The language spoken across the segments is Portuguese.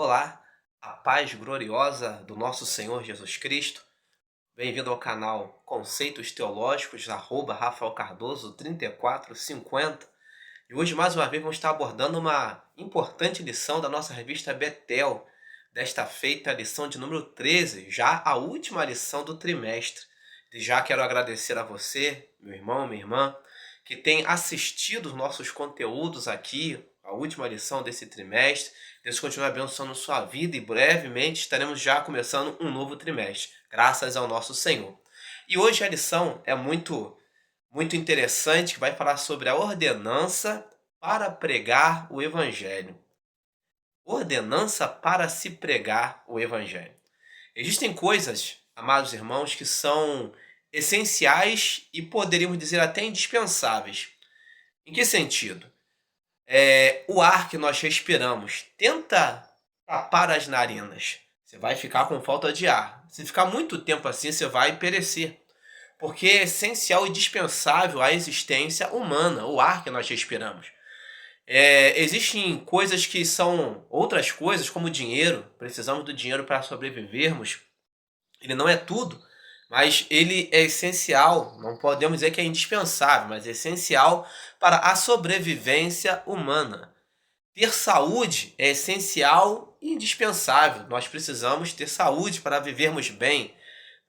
Olá, a paz gloriosa do nosso Senhor Jesus Cristo. Bem-vindo ao canal Conceitos Teológicos, Rafael Cardoso 3450. E hoje, mais uma vez, vamos estar abordando uma importante lição da nossa revista Betel. Desta feita, a lição de número 13, já a última lição do trimestre. E já quero agradecer a você, meu irmão, minha irmã, que tem assistido os nossos conteúdos aqui, a última lição desse trimestre. Deus continue abençoando sua vida e brevemente estaremos já começando um novo trimestre, graças ao nosso Senhor. E hoje a lição é muito interessante, que vai falar sobre a ordenança para pregar o Evangelho. Ordenança para se pregar o Evangelho. Existem coisas, amados irmãos, que são essenciais e poderíamos dizer até indispensáveis. Em que sentido? O ar que nós respiramos, tenta tapar as narinas. Você vai ficar com falta de ar. Se ficar muito tempo assim, você vai perecer. Porque é essencial e indispensável à existência humana, o ar que nós respiramos. Existem coisas que são outras coisas, como o dinheiro. Precisamos do dinheiro para sobrevivermos. Ele não é tudo, mas ele é essencial. Não podemos dizer que é indispensável, mas é essencial para a sobrevivência humana. Ter saúde é essencial e indispensável. Nós precisamos ter saúde para vivermos bem.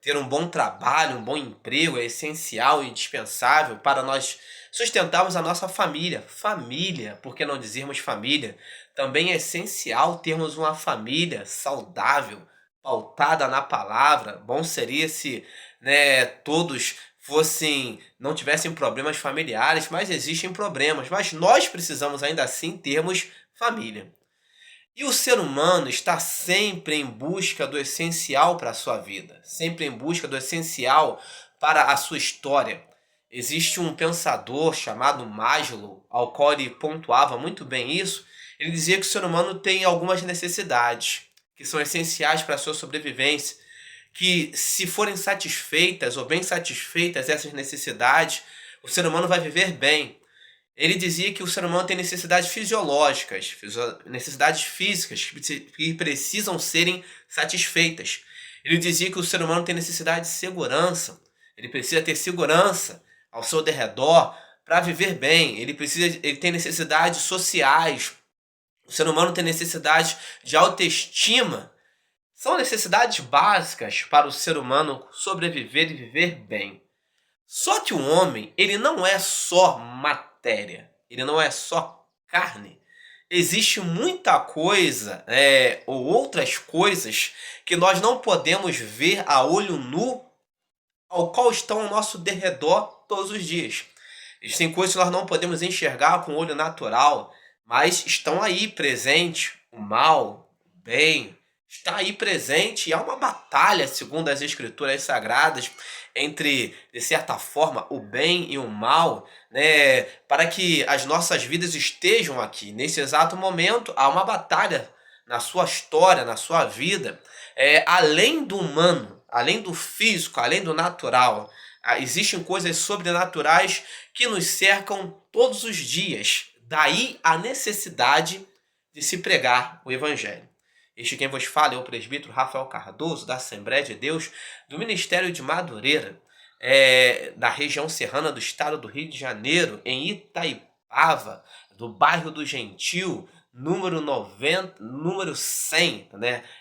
Ter um bom trabalho, um bom emprego é essencial e indispensável para nós sustentarmos a nossa família. Família, por que não dizermos família? Também é essencial termos uma família saudável, pautada na palavra. Bom seria se, todos não tivessem problemas familiares, mas existem problemas. Mas nós precisamos ainda assim termos família. E o ser humano está sempre em busca do essencial para a sua vida, sempre em busca do essencial para a sua história. Existe um pensador chamado Maslow, ao qual ele pontuava muito bem isso. Ele dizia que o ser humano tem algumas necessidades que são essenciais para a sua sobrevivência, que se forem satisfeitas ou bem satisfeitas essas necessidades, o ser humano vai viver bem. Ele dizia que o ser humano tem necessidades fisiológicas, necessidades físicas que precisam serem satisfeitas. Ele dizia que o ser humano tem necessidade de segurança. Ele precisa ter segurança ao seu derredor para viver bem. Ele tem necessidades sociais. O ser humano tem necessidade de autoestima. São necessidades básicas para o ser humano sobreviver e viver bem. Só que o homem, ele não é só matéria, ele não é só carne. Existe muita coisa, ou outras coisas, que nós não podemos ver a olho nu, ao qual estão ao nosso derredor todos os dias. Existem coisas que nós não podemos enxergar com o olho natural, mas estão aí presentes. O mal, o bem, está aí presente e há uma batalha, segundo as escrituras sagradas, entre, de certa forma, o bem e o mal, para que as nossas vidas estejam aqui. Nesse exato momento, há uma batalha na sua história, na sua vida, além do humano, além do físico, além do natural. Existem coisas sobrenaturais que nos cercam todos os dias. Daí a necessidade de se pregar o Evangelho. Este quem vos fala é o presbítero Rafael Cardoso, da Assembleia de Deus, do Ministério de Madureira, da região serrana do estado do Rio de Janeiro, em Itaipava, do bairro do Gentil, número 100,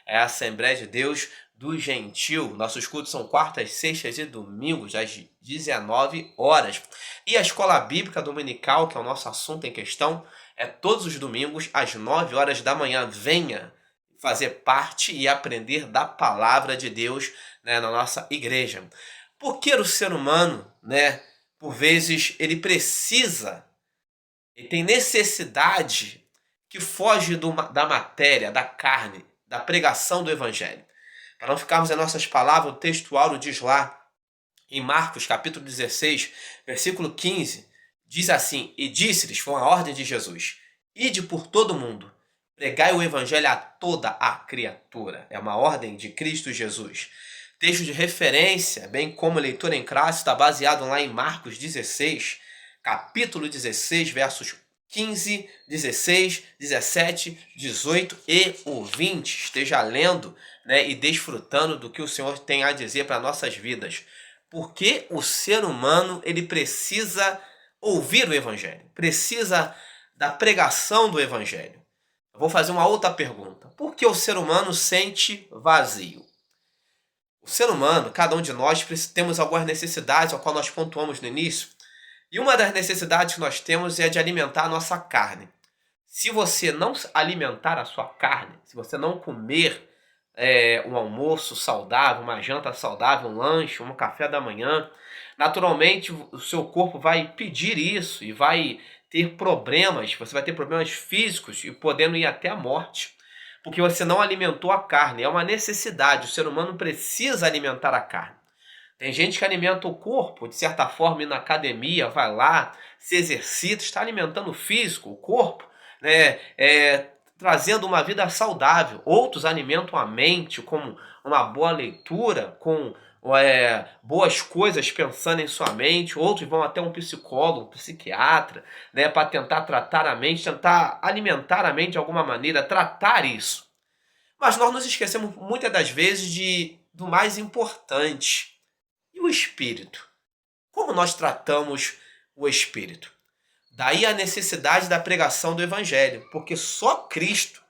é a Assembleia de Deus do Gentil. Nossos cultos são quartas, sextas e domingos, às 19 horas. E a Escola Bíblica Dominical, que é o nosso assunto em questão, é todos os domingos, às 9 horas da manhã. Venha fazer parte e aprender da palavra de Deus, na nossa igreja. Porque o ser humano, por vezes, ele tem necessidade que foge da matéria, da carne, da pregação do Evangelho. Para não ficarmos em nossas palavras, o texto áureo diz lá, em Marcos capítulo 16, versículo 15, diz assim: E disse-lhes, foi uma ordem de Jesus, ide por todo o mundo, pregai o Evangelho a toda a criatura. É uma ordem de Cristo Jesus. Texto de referência, bem como leitura em classe, está baseado lá em Marcos 16, capítulo 16, versos 15, 16, 17, 18 e o 20. Esteja lendo, né, e desfrutando do que o Senhor tem a dizer para nossas vidas. Porque o ser humano ele precisa ouvir o Evangelho, precisa da pregação do Evangelho. Eu vou fazer uma outra pergunta. Por que o ser humano sente vazio? O ser humano, cada um de nós, temos algumas necessidades, ao qual nós pontuamos no início. E uma das necessidades que nós temos é de alimentar a nossa carne. Se você não alimentar a sua carne, se você não comer um almoço saudável, uma janta saudável, um lanche, um café da manhã, naturalmente o seu corpo vai pedir isso e vai ter problemas, você vai ter problemas físicos e podendo ir até a morte, porque você não alimentou a carne. É uma necessidade, o ser humano precisa alimentar a carne. Tem gente que alimenta o corpo, de certa forma, ir na academia, vai lá, se exercita, está alimentando o físico, o corpo, né, trazendo uma vida saudável. Outros alimentam a mente com uma boa leitura, com boas coisas pensando em sua mente. Outros vão até um psicólogo, um psiquiatra, né, para tentar tratar a mente, tentar alimentar a mente de alguma maneira, tratar isso. Mas nós nos esquecemos muitas das vezes do mais importante. E o espírito? Como nós tratamos o espírito? Daí a necessidade da pregação do evangelho, porque só Cristo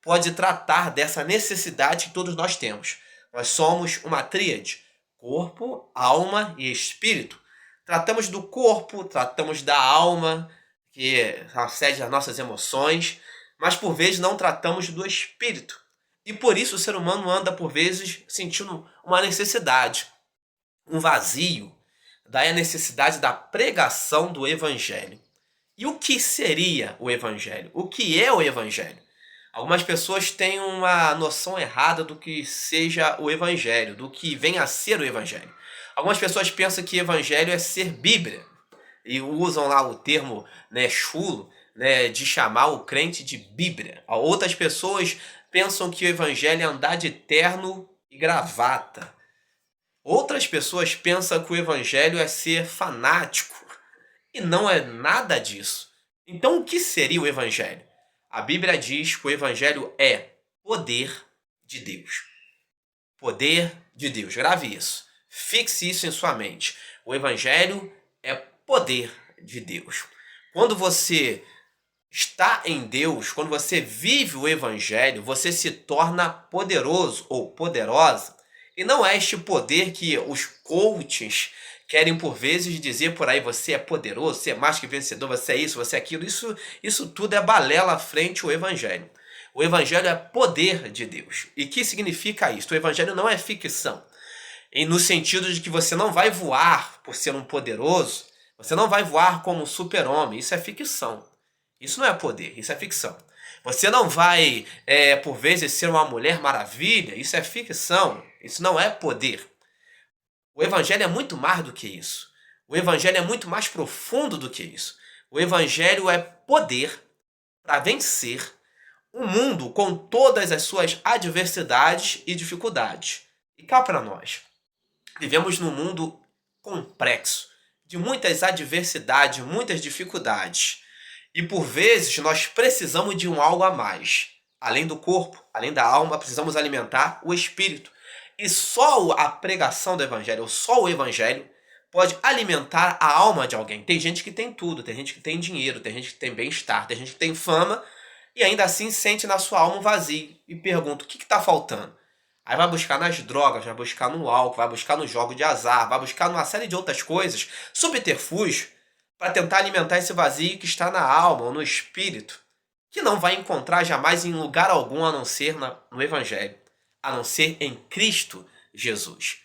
pode tratar dessa necessidade que todos nós temos. Nós somos uma tríade: corpo, alma e espírito. Tratamos do corpo, tratamos da alma, que é a sede das nossas emoções, mas por vezes não tratamos do espírito. E por isso o ser humano anda por vezes sentindo uma necessidade, um vazio. Daí a necessidade da pregação do evangelho. E o que seria o evangelho? O que é o evangelho? Algumas pessoas têm uma noção errada do que seja o evangelho, do que vem a ser o evangelho. Algumas pessoas pensam que evangelho é ser Bíblia e usam lá o termo, né, chulo, né, de chamar o crente de Bíblia. Outras pessoas pensam que o evangelho é andar de terno e gravata. Outras pessoas pensam que o evangelho é ser fanático. E não é nada disso. Então o que seria o evangelho? A Bíblia diz que o evangelho é poder de Deus. Poder de Deus. Grave isso. Fixe isso em sua mente. O evangelho é poder de Deus. Quando você está em Deus, quando você vive o evangelho, você se torna poderoso ou poderosa. E não é este poder que os coaches querem por vezes dizer por aí: você é poderoso, você é mais que vencedor, você é isso, você é aquilo. Isso tudo é balela frente ao evangelho. O evangelho é poder de Deus. E o que significa isso? O evangelho não é ficção. E no sentido de que você não vai voar por ser um poderoso, você não vai voar como um super-homem. Isso é ficção. Isso não é poder, isso é ficção. Você não vai, por vezes, ser uma mulher maravilha. Isso é ficção. Isso não é poder. O evangelho é muito mais do que isso. O evangelho é muito mais profundo do que isso. O evangelho é poder para vencer o mundo com todas as suas adversidades e dificuldades. E cá para nós, vivemos num mundo complexo, de muitas adversidades, muitas dificuldades. E por vezes nós precisamos de um algo a mais. Além do corpo, além da alma, precisamos alimentar o espírito. E só a pregação do evangelho, ou só o evangelho, pode alimentar a alma de alguém. Tem gente que tem tudo, tem gente que tem dinheiro, tem gente que tem bem-estar, tem gente que tem fama, e ainda assim sente na sua alma um vazio. E pergunta: o que está faltando? Aí vai buscar nas drogas, vai buscar no álcool, vai buscar no jogo de azar, vai buscar numa série de outras coisas, subterfúgio, para tentar alimentar esse vazio que está na alma ou no espírito, que não vai encontrar jamais em lugar algum a não ser no evangelho, a não ser em Cristo Jesus.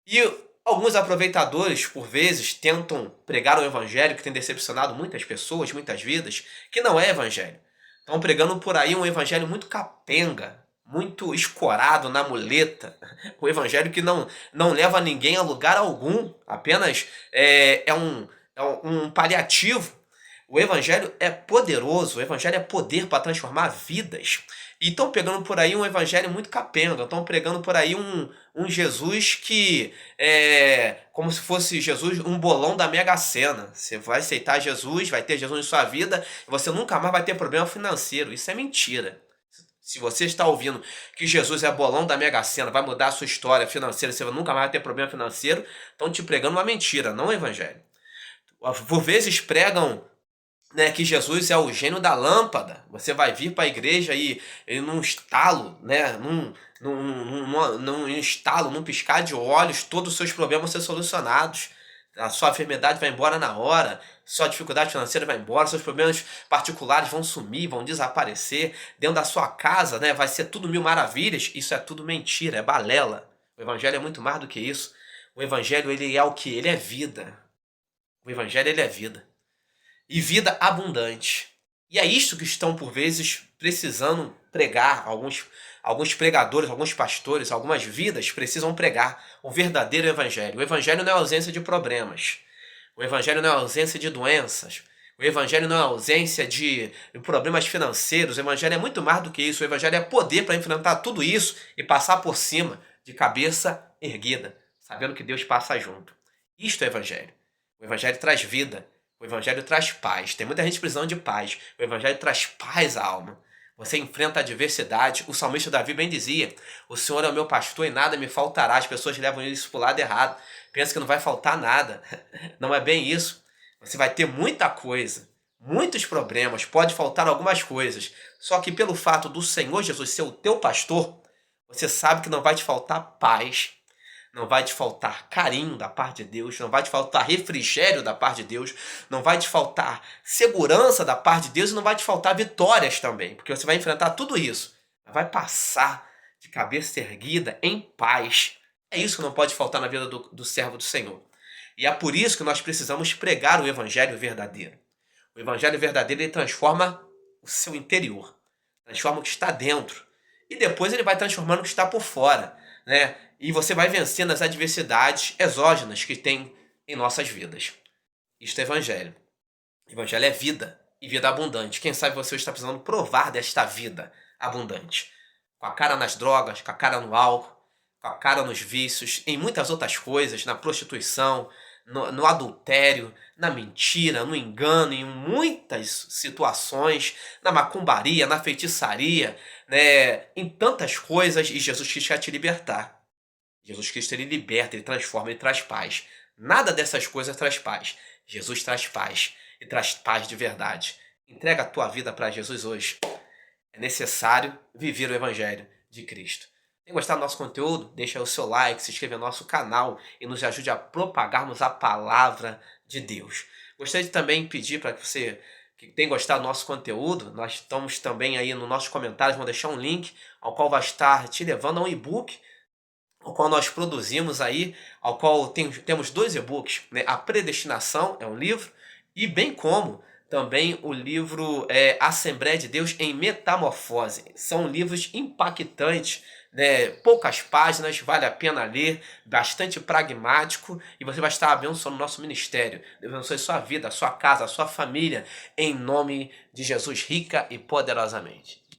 E alguns aproveitadores, por vezes, tentam pregar o evangelho que tem decepcionado muitas pessoas, muitas vidas, que não é evangelho. Estão pregando por aí um evangelho muito capenga, muito escorado na muleta. O evangelho que não leva ninguém a lugar algum, apenas é um paliativo. O evangelho é poderoso, o evangelho é poder para transformar vidas. E estão pegando por aí um evangelho muito capenga, estão pregando por aí um Jesus que é como se fosse Jesus, um bolão da Mega Sena. Você vai aceitar Jesus, vai ter Jesus em sua vida, e você nunca mais vai ter problema financeiro. Isso é mentira. Se você está ouvindo que Jesus é bolão da Mega Sena, vai mudar a sua história financeira, você nunca mais vai ter problema financeiro, estão te pregando uma mentira, não o evangelho. Por vezes pregam, né, que Jesus é o gênio da lâmpada. Você vai vir para a igreja e num estalo, né, num estalo, num piscar de olhos, todos os seus problemas vão ser solucionados. A sua enfermidade vai embora na hora, sua dificuldade financeira vai embora, seus problemas particulares vão sumir, vão desaparecer. Dentro da sua casa, né, vai ser tudo mil maravilhas. Isso é tudo mentira, é balela. O evangelho é muito mais do que isso. O evangelho, ele é o que? Ele é vida. O evangelho, ele é vida. E vida abundante. E é isto que estão, por vezes, precisando pregar. Alguns pregadores, alguns pastores, algumas vidas precisam pregar o verdadeiro evangelho. O evangelho não é ausência de problemas. O evangelho não é ausência de doenças. O evangelho não é ausência de problemas financeiros. O evangelho é muito mais do que isso. O evangelho é poder para enfrentar tudo isso e passar por cima de cabeça erguida, sabendo que Deus passa junto. Isto é evangelho. O evangelho traz vida. O evangelho traz paz. Tem muita gente precisando de paz. O evangelho traz paz à alma. Você enfrenta a adversidade. O salmista Davi bem dizia: o Senhor é o meu pastor e nada me faltará. As pessoas levam isso para o lado errado. Pensam que não vai faltar nada. Não é bem isso. Você vai ter muita coisa, muitos problemas, pode faltar algumas coisas. Só que pelo fato do Senhor Jesus ser o teu pastor, você sabe que não vai te faltar paz. Não vai te faltar carinho da parte de Deus, não vai te faltar refrigério da parte de Deus, não vai te faltar segurança da parte de Deus e não vai te faltar vitórias também, porque você vai enfrentar tudo isso. Vai passar de cabeça erguida em paz. É isso que não pode faltar na vida do servo do Senhor. E é por isso que nós precisamos pregar o evangelho verdadeiro. O evangelho verdadeiro, ele transforma o seu interior, transforma o que está dentro. E depois ele vai transformando o que está por fora, né? E você vai vencendo as adversidades exógenas que tem em nossas vidas. Isto é evangelho. Evangelho é vida, e vida abundante. Quem sabe você está precisando provar desta vida abundante. Com a cara nas drogas, com a cara no álcool, com a cara nos vícios, em muitas outras coisas, na prostituição, no adultério, na mentira, no engano, em muitas situações, na macumbaria, na feitiçaria, né, em tantas coisas, e Jesus Cristo quer te libertar. Jesus Cristo, ele liberta, ele transforma, ele traz paz. Nada dessas coisas traz paz. Jesus traz paz e traz paz de verdade. Entrega a tua vida para Jesus hoje. É necessário viver o evangelho de Cristo. Tem gostado do nosso conteúdo? Deixa o seu like, se inscreva no nosso canal e nos ajude a propagarmos a palavra de Deus. Gostaria de também pedir para que você que tem gostado do nosso conteúdo, nós estamos também aí nos nossos comentários, vamos deixar um link ao qual vai estar te levando a um e-book, ao qual nós produzimos aí, ao qual temos 2 e-books, né? A Predestinação é um livro, e bem como também o livro Assembleia de Deus em Metamorfose. São livros impactantes, né? Poucas páginas, vale a pena ler, bastante pragmático, e você vai estar abençoando o nosso ministério. Deus abençoe sua vida, a sua casa, a sua família, em nome de Jesus, rica e poderosamente.